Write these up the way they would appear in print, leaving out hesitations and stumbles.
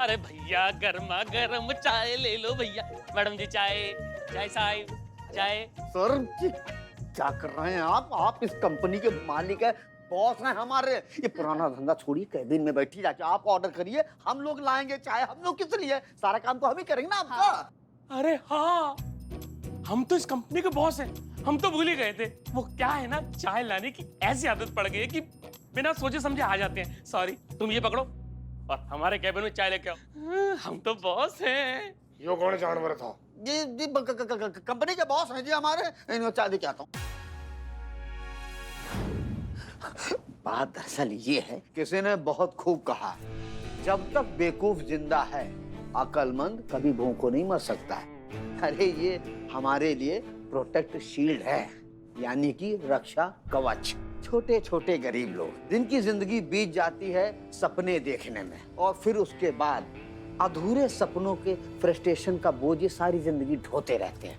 अरे भैया गर्मा गर्म चाय ले लो भैया। मैडम जी चाय, चाय साहब चाय। सर क्या कर रहे हैं आप इस कंपनी के मालिक है, बॉस हैं हमारे। ये पुराना धंधा छोड़िए, कैबिन में बैठी जाके आप ऑर्डर करिए, हम लोग लाएंगे चाय। हम लोग किस लिए, सारा काम तो हम ही करेंगे ना आपका। हाँ। अरे हाँ, हम तो इस कंपनी के बॉस हैं, हम तो भूल ही गए थे। वो क्या है ना, चाय लाने की ऐसी आदत पड़ गई है कि बिना सोचे समझे आ जाते हैं। सॉरी, तुम ये पकड़ो और हमारे कैबिन में चाय लेके आओ। हम तो बॉस हैं। यो कौन जानवर था? जी कंपनी के बॉस हैं जी हमारे। इन्हें चाय दे के आता हूँ। बात दरअसल ये है, किसी ने बहुत खूब कहा, जब तक बेवकूफ जिंदा है अक्लमंद कभी भूखों नहीं मर सकता है। अरे ये हमारे लिए प्रोटेक्ट शील्ड है, यानी कि रक्षा कवच। छोटे छोटे गरीब लोग जिनकी जिंदगी बीत जाती है सपने देखने में, और फिर उसके बाद अधूरे सपनों के फ्रस्ट्रेशन का बोझ ये सारी जिंदगी ढोते रहते हैं।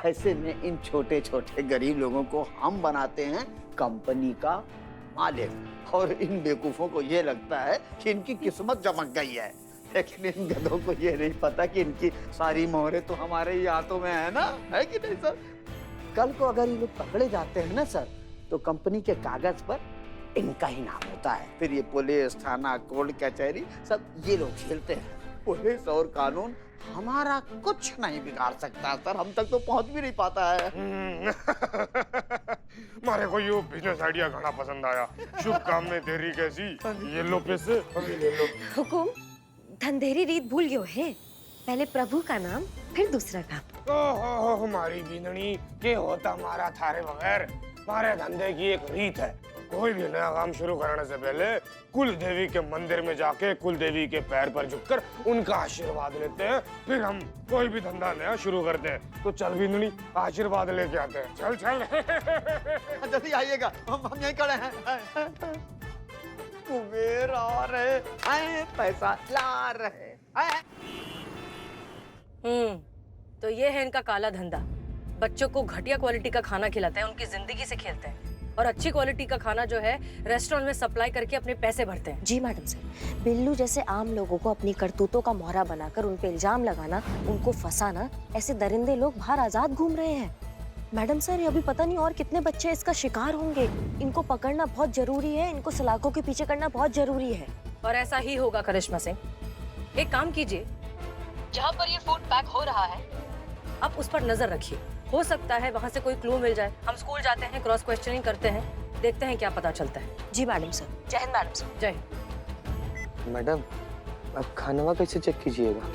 ऐसे में इन छोटे छोटे गरीब लोगों को हम बनाते हैं कंपनी का मालिक, और इन बेवकूफों को ये लगता है कि इनकी किस्मत चमक गई है। लेकिन इन गधों को ये नहीं पता कि इनकी सारी मोहरें तो हमारे ही हाथों में है ना, है कि नहीं सर? कल को अगर ये लोग पकड़े जाते हैं ना सर, तो कंपनी के कागज पर इनका ही नाम होता है। फिर ये पुलिस, थाना, कोर्ट, कचहरी सब ये लोग खेलते हैं। पुलिस और कानून हमारा कुछ नहीं बिगाड़ सकता सर, हम तक तो पहुंच भी नहीं पाता है। मारे को यो बिजनेस आइडिया घना पसंद आया। शुभ काम में देरी कैसी, ये लो पैसे, अभी ले लो। हुकुम, धंधेरी रीत भूल गयो है। पहले प्रभु का नाम, फिर दूसरा काम। ओहो हमारी बींदनी के होता मारा थारे बगैर। मारे धंधे की एक रीत है, कोई भी नया काम शुरू करने से पहले कुल देवी के मंदिर में जाके कुल देवी के पैर पर झुककर उनका आशीर्वाद लेते हैं, फिर हम कोई भी धंधा नया शुरू करते हैं। तो चल बिंदनी, आशीर्वाद लेके आते हैं। चल चल। जल्दी आइएगा, हम यहीं खड़े हैं। कुबेर आ रहे हैं, पैसा ला रहे हैं। तो ये है इनका काला धंधा। बच्चों को घटिया क्वालिटी का खाना खिलाते हैं, उनकी जिंदगी से खेलते हैं, और अच्छी क्वालिटी का खाना जो है रेस्टोरेंट में सप्लाई करके अपने पैसे भरते हैं। जी मैडम सर, बिल्लू जैसे आम लोगों को अपनी करतूतों का मोहरा बनाकर उन पे इल्जाम लगाना, उनको फंसाना, ऐसे दरिंदे लोग बाहर आजाद घूम रहे हैं। मैडम सर, अभी पता नहीं और कितने बच्चे इसका शिकार होंगे। इनको पकड़ना बहुत जरूरी है, इनको सलाखों के पीछे करना बहुत जरूरी है। और ऐसा ही होगा करिश्मा सिंह। एक काम कीजिए, जहाँ पर ये फूड पैक हो रहा है आप उस पर नजर रखिए, हो सकता है वहाँ से कोई क्लू मिल जाए। हम स्कूल जाते हैं, क्रॉस क्वेश्चनिंग करते हैं, देखते हैं क्या पता चलता है। जी मैडम सर। जय हिंद मैडम सर। जय हिंद। मैडम, अब खाना कैसे चेक कीजिएगा?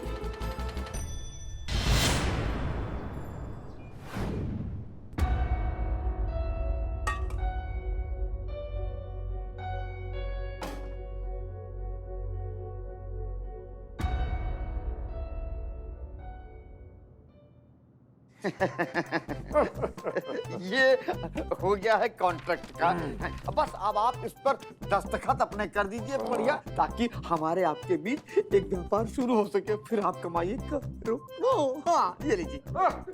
ये हो गया है कॉन्ट्रैक्ट का। बस अब आप इस पर दस्तखत अपने कर दीजिए बढ़िया, ताकि हमारे आपके बीच एक व्यापार शुरू हो सके, फिर आप कमाइए करो। हाँ ये लीजिए।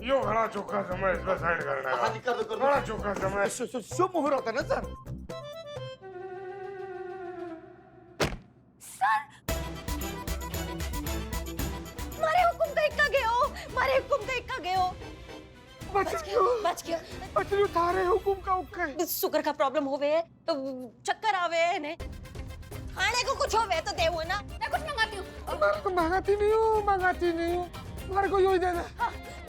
यो घना चौका समय इस पर साइड करना है। हाँ जी, कर दो। घना चौका समय। शुभ मुहूर्त है ना सर? मारे हुकुम देख का गए हो, मारे हुकुम देख का गए हो। बच गयो, बच गया। बचलू थारे हुकुम का उक्के। शुगर का प्रॉब्लम होवे है तो चक्कर आवे है ने, खाने को कुछ होवे तो देवो ना, मैं कुछ मंगाती हूँ। मंगाती नहीं हूँ, मारे को यो ही दे दे।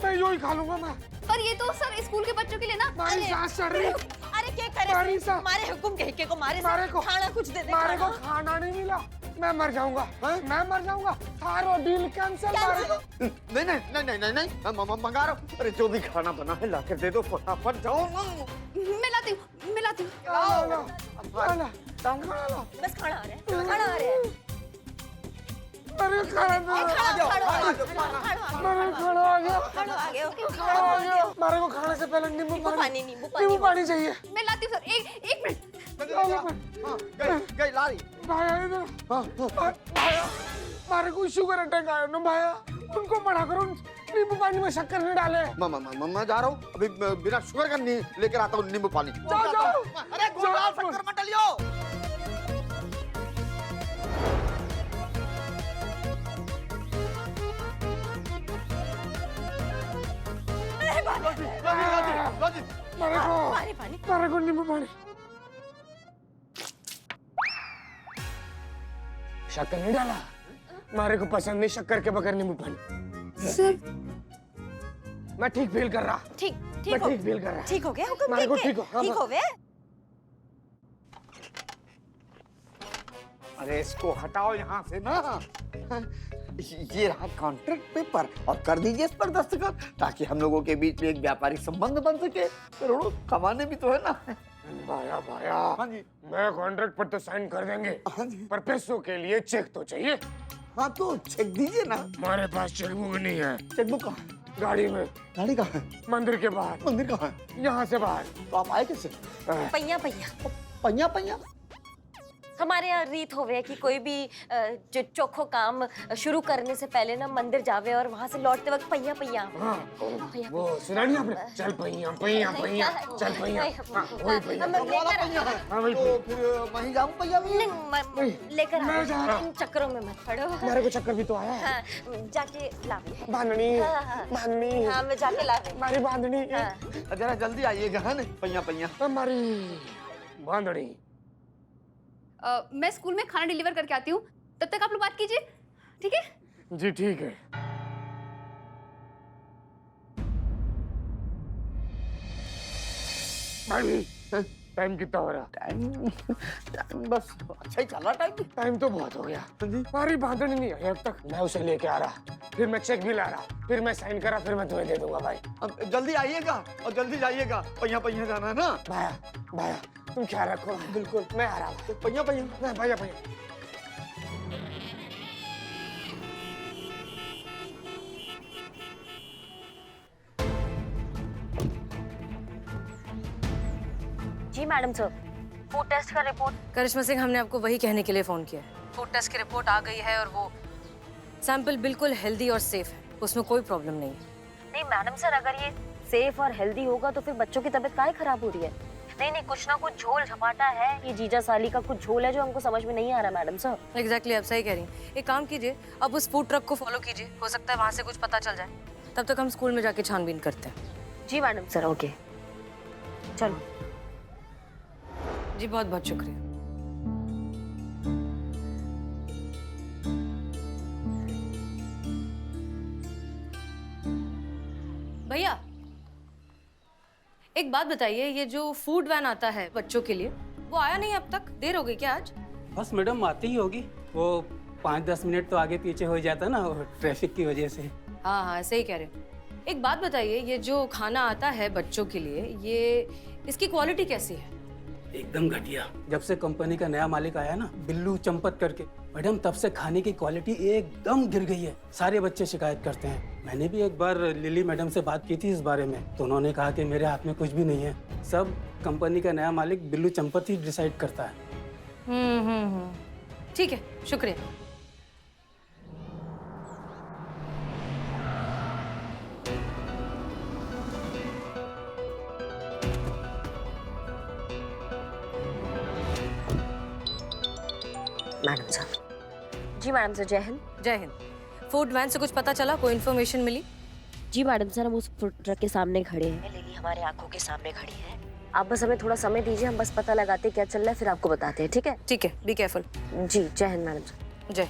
मैं यो ही खा लूंगा मैं। पर ये तो सर स्कूल के बच्चों के लिए ना। मारी सांस चढ़ रही। अरे क्या करे, मारे हुकुम कह के को मारे को खाना कुछ दे दे। मारे को खाना नहीं मिला, मैं मर जाऊंगा। मैं मर जाऊंगा। थारो डील कैंसिल। मारे को नहीं, मंगा रहा हूँ। अरे जो भी खाना बना है ला कर दे दो, फटाफट जाओ। मिलाती हूँ। बस खाना आ रहा है। अरे खाना आ गया। मारे को खाने से पहले नींबू पानी चाहिए। मैं लाती हूँ सर, एक मिनट। गई लारी। भाया इधर। भाया, मारे को शुगर अटैक आया ना भाया, उनको मना करो, नींबू पानी में शक्कर नहीं डाले। मैं जा रहा हूँ अभी, बिना शुगर का लेकर आता हूँ नींबू पानी। जाओ। अरे गुड़ डाल, शक्कर मत डालियो। लो जी। पानी पानी। मेरे को नींबू पानी। शक्कर नहीं डाला, मारे को पसंद नहीं शक्कर के बगैर नींबू पानी। सर मैं ठीक फील कर रहा, ठीक मैं ठीक हो ठीक फील कर रहा। ठीक हो गया हुक्म मारे को देख के? ठीक हो, हाँ, ठीक हो गया। अरे इसको हटाओ यहाँ से ना। ये रहा कॉन्ट्रैक्ट पेपर और कर दीजिए इस पर दस्तखत ताकि हम लोगों के बीच में एक व्यापारिक संबंध बन सके। करोड़ों कमाने भी तो है ना। भाया भाया, हाँ जी। मैं कॉन्ट्रैक्ट पर तो साइन कर देंगे, हाँ जी। पर पैसों के लिए चेक तो चाहिए। हाँ तो चेक दीजिए ना। हमारे पास चेकबुक नहीं है। चेकबुक कहाँ है? गाड़ी में, गाड़ी कहाँ है? मंदिर के बाहर, मंदिर कहाँ है? यहाँ से बाहर। तो आप आए कैसे? पहिया पहिया पहिया पहिया। हमारे यहाँ रीत होवे है कि कोई भी जो चोखो काम शुरू करने से पहले ना मंदिर जावे और वहाँ से लौटते वक्त पहिया पहिया हाँ, पहिया वो सुना नहीं आपने? चल पहिया पहिया पहिया, चल पहिया। हाँ, वही पहिया। वाला पहिया है। हाँ, वही तो पहिया। फिर वहीं जाऊँ पहिया में? लेकर मैं जा रहा आ इन चक्करों में मत पड़ो। मेरे को चक्कर भी तो आया। हाँ, जाके लावे। बांधनी, हाँ, हाँ। बांधनी, हाँ मैं जाके लावे। हमारी बांधनी, हाँ। जरा जल्दी आइएगा है ना। पहिया पहिया। हमारी बांधनी। मैं स्कूल में खाना डिलीवर करके आती हूँ, तब तक आप लोग बात कीजिए, ठीक है? जी ठीक है। भाई टाइम कितना हो रहा? टाइम बस अच्छा ही चला टाइम। टाइम तो बहुत हो गया। हमारी बांधनी नहीं आई अब तक। मैं उसे लेके आ रहा, फिर मैं चेक भी ला रहा, फिर मैं साइन करा, फिर मैं तुम्हें दे दूंगा भाई। अब जल्दी आइएगा और जल्दी जाइएगा। पहिया पहिया जाना है ना। भाया भाया तुम ख्याल रखो। बिल्कुल मैं आ रहा हूँ। तो पहिया पहिया। मैं भैया भैया। जी मैडम सर, फूड टेस्ट का रिपोर्ट। करिश्मा सिंह, हमने आपको वही कहने के लिए फोन किया है। फूड टेस्ट की रिपोर्ट आ गई है और वो सैंपल बिल्कुल हेल्दी और सेफ है, उसमें कोई प्रॉब्लम नहीं है। नहीं मैडम सर, अगर ये सेफ और हेल्दी होगा तो फिर बच्चों की तबीयत काहे खराब हो रही है? नहीं नहीं, कुछ ना कुछ झोल झपाटा है। ये जीजा साली का कुछ झोल है जो हमको समझ में नहीं आ रहा मैडम सर। एग्जैक्टली, आप सही कह रही हैं। एक काम कीजिए, अब उस फूड ट्रक को फॉलो कीजिए, हो सकता है वहाँ से कुछ पता चल जाए। तब तक हम स्कूल में जाके छानबीन करते हैं। जी मैडम सर, ओके चलो। जी बहुत बहुत शुक्रिया। भैया एक बात बताइए, ये जो फूड वैन आता है बच्चों के लिए, वो आया नहीं अब तक? देर हो गई क्या आज? बस मैडम आती ही होगी, वो 5-10 मिनट तो आगे पीछे हो जाता है ना, वो ट्रैफिक की वजह से। हाँ हाँ सही कह रहे हैं। एक बात बताइए, ये जो खाना आता है बच्चों के लिए, ये इसकी क्वालिटी कैसी है? एकदम घटिया। जब से कंपनी का नया मालिक आया ना, बिल्लू चंपत करके, मैडम तब से खाने की क्वालिटी एकदम गिर गई है। सारे बच्चे शिकायत करते हैं। मैंने भी एक बार लिली मैडम से बात की थी इस बारे में, तो उन्होंने कहा कि मेरे हाथ में कुछ भी नहीं है, सब कंपनी का नया मालिक बिल्लू चंपत ही डिसाइड करता है। ठीक है, शुक्रिया। Madam sir. जी मैडम सर, जय हिंद। जय हिंद। फूड वैन से कुछ पता चला, कोई इन्फॉर्मेशन मिली? जी मैडम सर, हम उस फूड ट्रक के सामने खड़े हैं। लिली हमारे आंखों के सामने खड़ी है। आप बस हमें थोड़ा समय दीजिए, हम बस पता लगाते हैं क्या चल रहा है, फिर आपको बताते हैं, ठीक है? ठीक है, बी केयरफुल। जी जय हिंद मैडम सर। जय।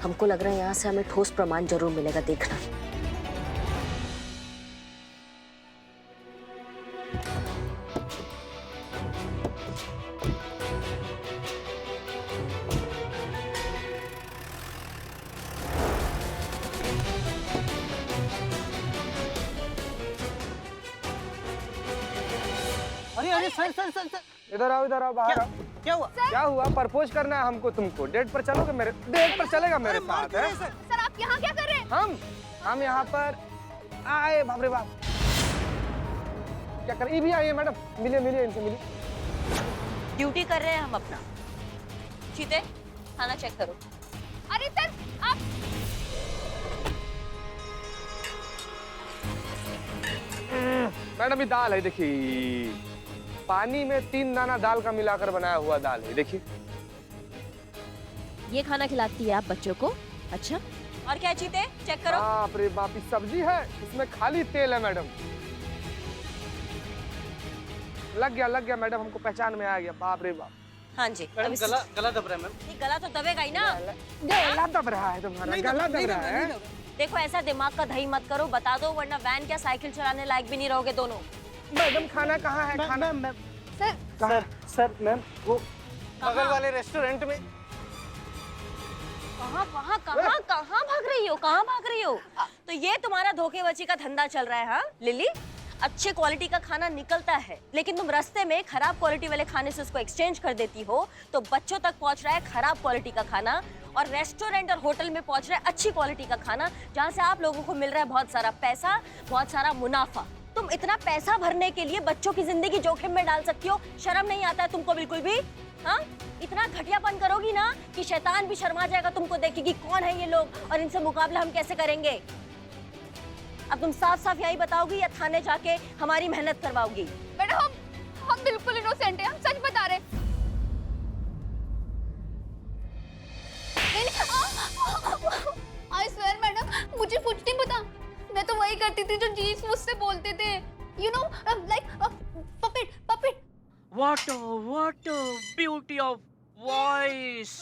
हमको लग रहा है यहाँ से हमें ठोस प्रमाण जरूर मिलेगा, देखना। अरे सर इधर आओ बाहर आओ। क्या हुआ? क्या हुआ? प्रपोज करना है हमको तुमको। डेट पर चलोगे मेरे? डेट पर चलेगा मेरे साथ? है सर आप यहाँ क्या कर रहे हैं? हम यहाँ पर आए। बाप रे बाप, क्या कर? ये भी आई है मैडम, मिलिए इनसे मिलिए। ड्यूटी कर रहे हैं हम अपना। चीते, खाना चेक करो। अरे सर आप मैडम ये दाल है, देखिए पानी में 3 दाना दाल का मिलाकर बनाया हुआ दाल है, देखिए। ये खाना खिलाती है आप बच्चों को? अच्छा, और क्या चीते चेक करो। बाप रे बाप, ये सब्जी है, इसमें खाली तेल है मैडम। लग गया मैडम, हमको पहचान में आ गया। बाप रे बाप। हाँ जी। मैडम अब गला गला दब रहा है मैम। ये गला तो दबेगा ही ना। गला दब रहा है तुम्हारा, गला दब रहा है। देखो ऐसा दिमाग का दही मत करो, बता दो वरना वैन क्या साइकिल चलाने लायक भी नहीं रहोगे दोनों। मैडम खाना कहाँ है? खाना सर सर मैम वो बगल वाले रेस्टोरेंट में। कहाँ कहाँ कहाँ कहाँ भाग रही हो, कहाँ भाग रही हो? तो ये तुम्हारा धोखेबाजी का धंधा चल रहा है हाँ लिली? अच्छे क्वालिटी का खाना निकलता है लेकिन तुम रास्ते में खराब क्वालिटी वाले खाने से उसको एक्सचेंज कर देती हो, तो बच्चों तक पहुंच रहा है खराब क्वालिटी का खाना और रेस्टोरेंट और होटल में पहुंच रहा है अच्छी क्वालिटी का खाना, जहाँ से आप लोगों को मिल रहा है बहुत सारा पैसा, बहुत सारा मुनाफा। तुम इतना पैसा भरने के लिए बच्चों की जिंदगी जोखिम में डाल सकती हो? शर्म नहीं आता है तुमको बिल्कुल भी? हाँ, इतना घटियापन करोगी ना कि शैतान भी शर्मा जाएगा तुमको देख के कि कौन है ये लोग और इनसे मुकाबला हम कैसे करेंगे। अब तुम साफ साफ यही बताओगी या थाने जाके हमारी मेहनत करवाओगी? मैडम हम बिल्कुल इनोसेंट हैं, हम सच बता रहे हैं। आई स्वेयर मैडम, मुझे कुछ नहीं पता। मैं तो वही करती थी जो जीन्स मुझसे बोलते थे, you know like puppet puppet. What a beauty of voice.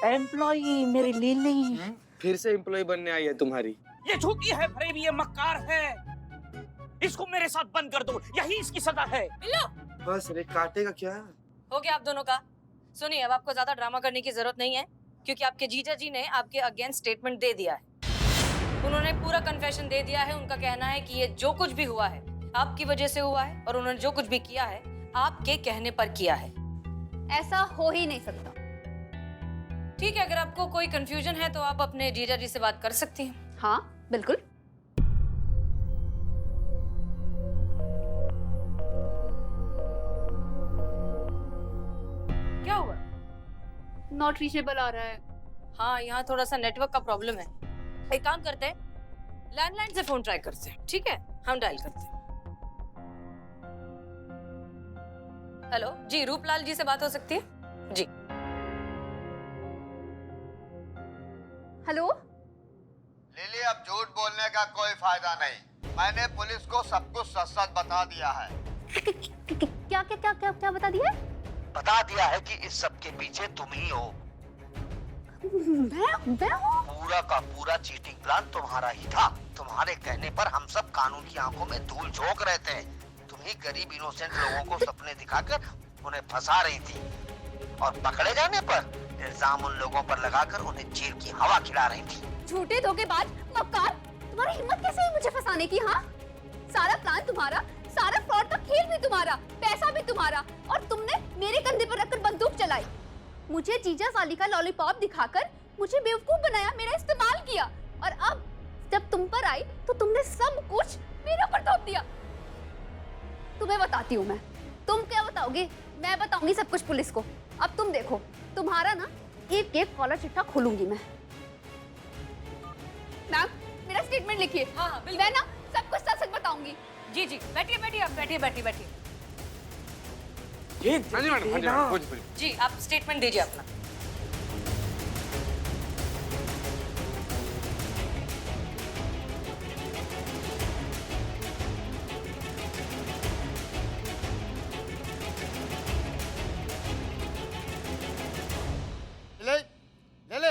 Employee मेरी लिली। फिर से एम्प्लॉय बनने आई है तुम्हारी। ये झूठी है, फरेबी, ये मक्कार है। इसको मेरे साथ बंद कर दो, यही इसकी सजा है। बस रे, काटेगा क्या? हो गया आप दोनों का। सुनिए अब आपको ज्यादा ड्रामा करने की जरूरत नहीं है क्योंकि आपके जीजा जी ने आपके अगेंस्ट स्टेटमेंट दे दिया है। उन्होंने पूरा कन्फेशन दे दिया है। उनका कहना है कि ये जो कुछ भी हुआ है आपकी वजह से हुआ है और उन्होंने जो कुछ भी किया है आपके कहने पर किया है। ऐसा हो ही नहीं सकता। ठीक है, अगर आपको कोई कंफ्यूजन है तो आप अपने जीजा जी से बात कर सकती हैं। हाँ बिल्कुल। क्या हुआ? नॉट रीचेबल आ रहा है। हाँ, यहाँ थोड़ा सा नेटवर्क का प्रॉब्लम है। एक काम करते हैं, लैंडलाइन से फोन ट्राई करते हैं। ठीक है, हम डायल करते हैं। हेलो जी, रूपलाल जी से बात हो सकती है जी? हेलो लिली, अब झूठ बोलने का कोई फायदा नहीं। मैंने पुलिस को सब कुछ सच सच बता दिया है। क्या क्या क्या क्या क्या बता दिया? बता दिया है कि इस सब के पीछे तुम ही हो। मैं हूँ? पूरा का पूरा चीटिंग प्लान तुम्हारा ही था। तुम्हारे कहने पर हम सब कानून की आंखों में धूल झोंक रहे थे। तुम ही गरीब इनोसेंट लोगों को सपने दिखाकर उन्हें फंसा रही थी और पकड़े जाने पर इल्जाम उन लोगों पर लगाकर उन्हें जेल की हवा खिला रही थी। झूठे धोखेबाज मक्कार, तुम्हारी हिम्मत कैसे हुई मुझे फंसाने की? हाँ, सारा प्लान तुम्हारा, सारा फ्रॉड का खेल भी तुम्हारा, पैसा भी तुम्हारा, और तुमने मेरे कंधे पर रखकर बंदूक चलाई। मुझे जीजा साली का लॉलीपॉप दिखाकर मुझे बेवकूफ बनाया, मेरा इस्तेमाल किया, और अब जब तुम पर आई तो तुमने सब कुछ मेरे ऊपर थोप दिया। तुम्हें बताती हूँ मैं। तुम क्या बताओगे? मैं बताऊंगी सब कुछ पुलिस को। अब तुम देखो, तुम्हारा ना एक एक कॉलर चिट्ठा खोलूंगी मैं। मैम मेरा स्टेटमेंट लिखिए। हाँ हाँ बिल्कुल। मैं ना सब कुछ सच सच बताऊंगी। जी जी, बैठिए बैठिए, आप बैठिए बैठिए बैठिए। हाँ जी मैडम, हाँ जी मैडम, बोलिए। जी आप स्टेटमेंट दीजिए अपना। ले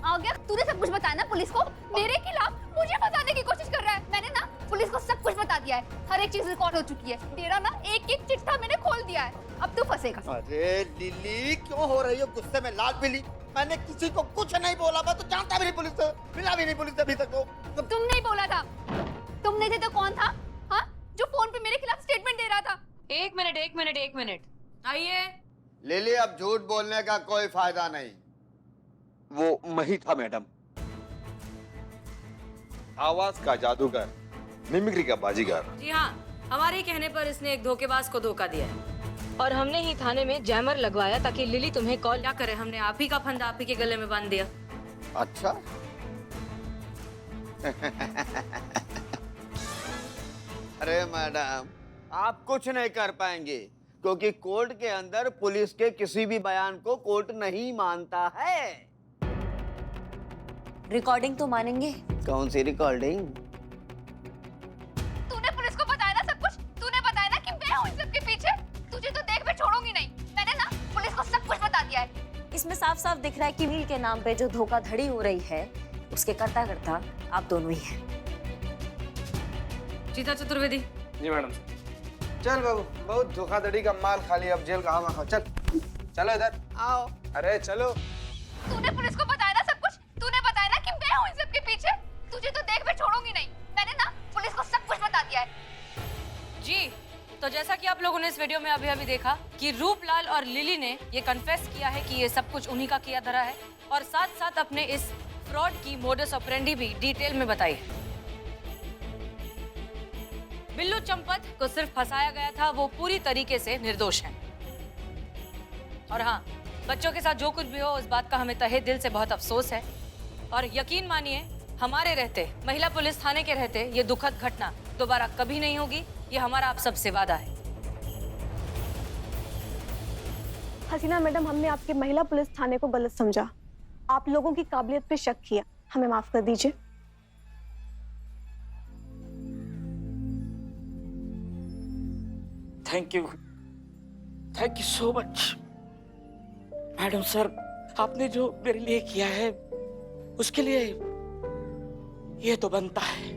आ गया? तूने सब कुछ बताया ना पुलिस को? मेरे खिलाफ मुझे फंसाने की कोशिश कर रहा है। मैंने ना पुलिस को सब कुछ बता दिया है, हर एक चीज रिकॉर्ड हो चुकी है। तेरा ना एक एक चिट्ठा मैंने खोल दिया है। अब तू फंसेगा। अरे लिली, क्यों हो रही हो गुस्से में लाल पीली? मैंने किसी को कुछ नहीं बोला, मैं तो जानता भी नहीं पुलिस से, मिला भी नहीं पुलिस से अभी तक। तो तुम नहीं बोला था। तुम नहीं थे तो कौन था? हाँ, जो फोन पे मेरे खिलाफ स्टेटमेंट दे रहा था। एक मिनट आइए। लिली, अब झूठ बोलने का कोई फायदा नहीं। वो मैं ही था मैडम, आवाज का जादूगर, मिमिक्री का बाजीगर। जी हाँ, हमारे कहने पर इसने एक धोखेबाज को धोखा दिया है और हमने ही थाने में जैमर लगवाया ताकि लिली तुम्हें कॉल ना करे। हमने आप ही का फंदा आप ही के गले में बांध दिया। अच्छा। अरे मैडम, आप कुछ नहीं कर पाएंगे क्योंकि कोर्ट के अंदर पुलिस के किसी भी बयान को कोर्ट नहीं मानता है। रिकॉर्डिंग तो मानेंगे? कौन सी रिकॉर्डिंग? तूने पुलिस को बताया ना सब कुछ? तूने बताया ना कि मैं हूँ इन सब के पीछे? तुझे तो देख मैं छोड़ूंगी नहीं। मैंने ना पुलिस को सब कुछ बता दिया है। इसमें साफ साफ दिख रहा है कि मील के नाम पे जो धोखाधड़ी हो रही है उसके करता करता आप दोनों ही हैं। जीता चतुर्वेदी। जी मैडम। चल बाबू, बहुत धोखाधड़ी का माल खा लिया, अब जेल का हवा खाओ। चल चलो इधर आओ। अरे चलो। तूने पुलिस को बताया ना सब कुछ? तूने बताया ना कि मैं हूँ इन सब के पीछे? तुझे तो देख मैं छोड़ूंगी नहीं। मैंने ना पुलिस को सब कुछ बता दिया है। जी, तो जैसा कि आप लोगों ने इस वीडियो में अभी देखा कि रूपलाल और लिली ने ये कन्फेस किया है कि ये सब कुछ उन्हीं का किया धरा है और साथ साथ अपने इस फ्रॉड की मोडस ऑपरेंडी भी डिटेल में बताई है। बिल्लू चंपत को सिर्फ फंसाया गया था, वो पूरी तरीके से निर्दोष है। और हाँ, बच्चों के साथ जो कुछ भी हो, इस बात का हमें तहे दिल से बहुत अफसोस है और यकीन मानिए हमारे रहते, महिला पुलिस थाने के रहते, ये दुखद घटना दोबारा कभी नहीं होगी। ये हमारा आप सबसे वादा है। हसीना मैडम, हमने आपके महिला पुलिस थाने को गलत समझा, आप लोगों की काबिलियत पे शक किया, हमें माफ कर दीजिए। Thank you so much madam sir. आपने जो मेरे लिए किया है उसके लिए ये तो बनता है।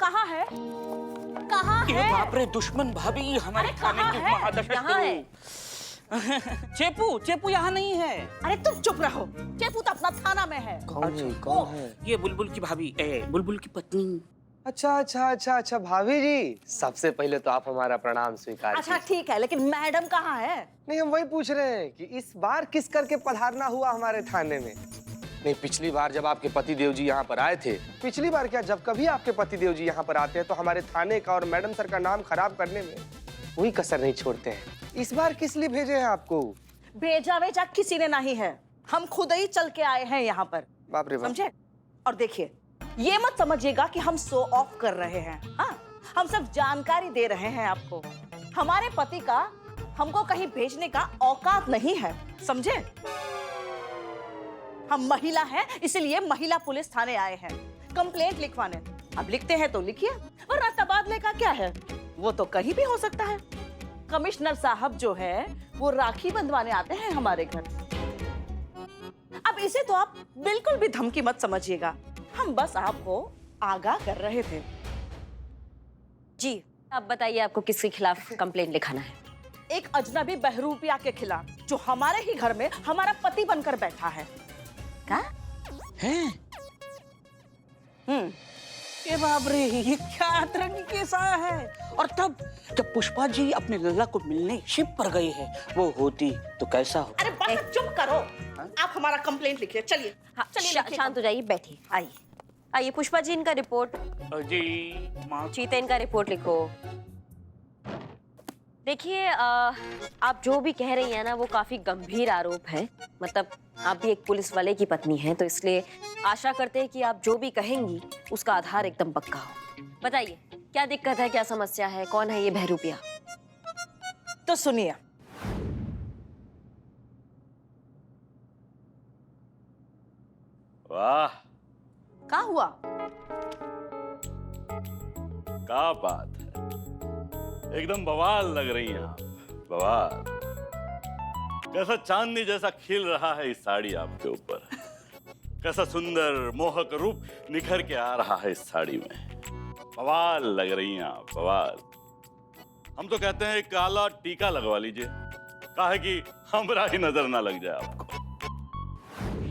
कहाँ है? कहाँ ये है? बाप रे, दुश्मन भाभी हमारे थाने की महादशा। यहाँ है। चेपू यहाँ नहीं है। अरे तुम चुप रहो, चेपू तो अपना थाना में है। कौन है? ये बुलबुल की भाभी, बुलबुल की पत्नी। अच्छा भाभी जी, सबसे पहले तो आप हमारा प्रणाम स्वीकार अच्छा ठीक है, लेकिन मैडम कहाँ है? नहीं, हम वही पूछ रहे हैं कि इस बार किस करके पधारना हुआ हमारे थाने में। नहीं, पिछली बार जब आपके पति देव जी यहाँ पर आए थे, पिछली बार क्या, जब कभी आपके पति देव जी यहाँ पर आते हैं तो हमारे थाने का और मैडम सर का नाम खराब करने में कोई कसर नहीं छोड़ते हैं। इस बार किस लिए भेजे हैं आपको? भेजा वेजा किसी ने नहीं है, हम खुद ही चल के आए हैं यहाँ पर। बाप रे बाप। समझे? और देखिए, ये मत समझिएगा कि हम शो ऑफ कर रहे हैं। हाँ, हम सब जानकारी दे रहे हैं आपको। हमारे पति का हमको कहीं भेजने का औकात नहीं है, समझे? हम महिला हैं, इसलिए महिला पुलिस थाने आए हैं कंप्लेंट लिखवाने। अब लिखते हैं तो लिखिए, वरना तबादले का क्या है, वो तो कहीं भी हो सकता है। कमिश्नर साहब जो है वो राखी बंधवाने आते हैं हमारे घर। अब इसे तो आप बिल्कुल भी धमकी मत समझिएगा, हम बस आपको आगाह कर रहे थे। जी, अब बताइए आपको किसके खिलाफ कंप्लेंट लिखाना है? एक अजनबी बहरूपिया के खिलाफ, जो हमारे ही घर में हमारा पति बनकर बैठा है। क्या हैं? ये बाप रे, ये क्या अतरंगी केसा है? और तब जब पुष्पा जी अपने लल्ला को मिलने शिप पर गए हैं, वो होती तो कैसा हो? अरे बस चुप करो, आप हमारा कंप्लेंट लिखिए। चलिए हाँ, चलिए, शांत हो जाइए, बैठिए, आइए आइए। पुष्पा जी, इनका रिपोर्ट। जी माँ। चीता, इनका रिपोर्ट लिखो। देखिए, आप जो भी कह रही हैं ना, वो काफी गंभीर आरोप है। मतलब आप भी एक पुलिस वाले की पत्नी हैं, तो इसलिए आशा करते हैं कि आप जो भी कहेंगी उसका आधार एकदम पक्का हो। बताइए, क्या दिक्कत है, क्या समस्या है, कौन है ये बहरूपिया? तो सुनिए, वाह, क्या हुआ? क्या बात है, एकदम बवाल लग रही हैं आप, बवाल। कैसा चांदनी जैसा खिल रहा है इस साड़ी आपके ऊपर, कैसा सुंदर मोहक रूप निखर के आ रहा है इस साड़ी में। बवाल लग रही हैं आप, बवाल। हम तो कहते हैं काला टीका लगवा लीजिए, काहे कि हमरा ही नजर ना लग जाए आपको।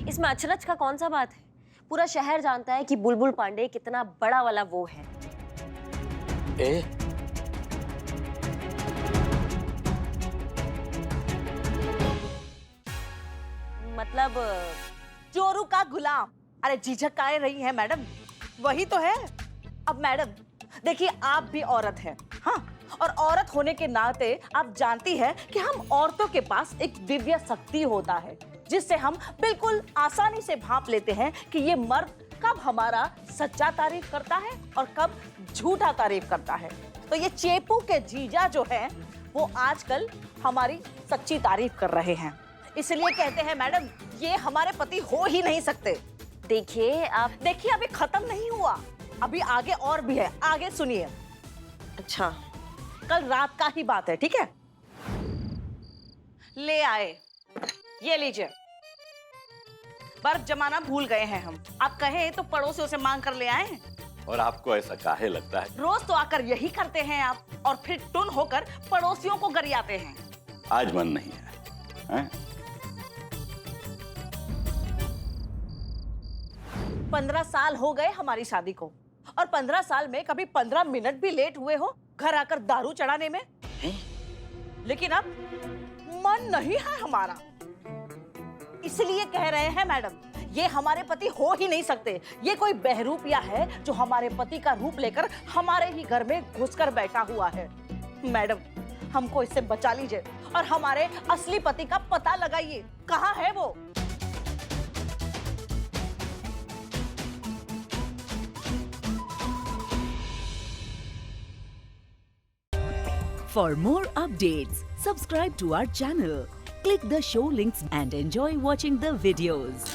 इसमें अचरज का कौन सा बात है? पूरा शहर जानता है कि बुलबुल पांडे कितना बड़ा वाला वो है। मतलब चोरू का गुलाम। अरे झिझक काहे रही है मैडम, वही तो है। अब मैडम देखिए, आप भी औरत हैं, हाँ, और औरत होने के नाते आप जानती हैं कि हम औरतों के पास एक दिव्य शक्ति होता है जिससे हम बिल्कुल आसानी से भांप लेते हैं कि ये मर्द कब हमारा सच्चा तारीफ करता है और कब झूठा तारीफ करता है। तो ये चेपू के जीजा जो है वो आजकल हमारी सच्ची तारीफ कर रहे हैं, इसलिए कहते हैं मैडम ये हमारे पति हो ही नहीं सकते। देखिए आप, देखिए अभी खत्म नहीं हुआ, अभी आगे और भी है, आगे सुनिए। अच्छा कल रात का ही बात है, ठीक है? ले आए, ये लीजिए। बर्फ जमाना भूल गए हैं हम, आप कहें तो पड़ोसियों से मांग कर ले आए हैं। और आपको ऐसा काहे लगता है? रोज तो आकर यही करते हैं आप, और फिर टुन होकर पड़ोसियों को गरियाते हैं। आज मन नहीं है, हैं? 15 साल हो गए हमारी शादी को, और 15 साल में कभी 15 मिनट भी लेट हुए हो घर आकर दारू चढ़ाने में? लेकिन अब मन नहीं है हमारा, इसलिए कह रहे हैं मैडम ये हमारे पति हो ही नहीं सकते। ये कोई बहरूपिया है जो हमारे पति का रूप लेकर हमारे ही घर में घुसकर बैठा हुआ है। मैडम हमको इससे बचा लीजिए और हमारे असली पति का पता लगाइए, कहाँ है वो? For more updates, subscribe to our channel, click the show links and enjoy watching the videos.